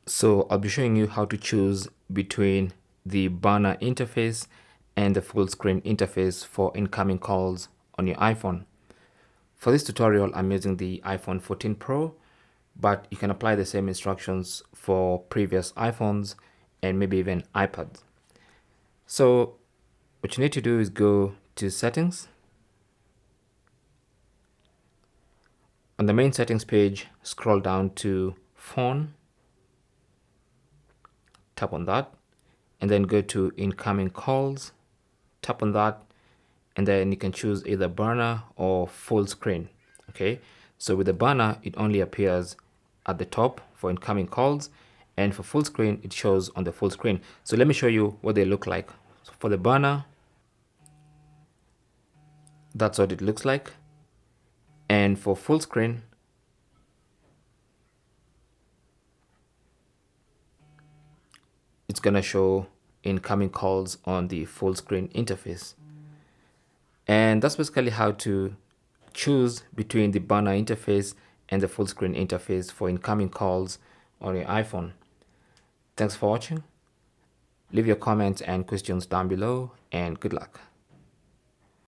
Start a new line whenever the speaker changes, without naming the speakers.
So I'll be showing you how to choose between the banner interface and the full screen interface for incoming calls on your iPhone. For this tutorial, I'm using the iPhone 14 Pro, but you can apply the same instructions for previous iPhones and maybe even iPads. So what you need to do is go to settings. On the main settings page, scroll down to phone, tap on that, and then go to incoming calls, tap on that, and then you can choose either banner or full screen. Okay, so with the banner, it only appears at the top for incoming calls, and for full screen, it shows on the full screen. So let me show you what they look like. So for the banner, that's what it looks like, and for full screen, it's gonna show incoming calls on the full screen interface. And that's basically how to choose between the banner interface and the full screen interface for incoming calls on your iPhone. Thanks for watching. Leave your comments and questions down below, and good luck.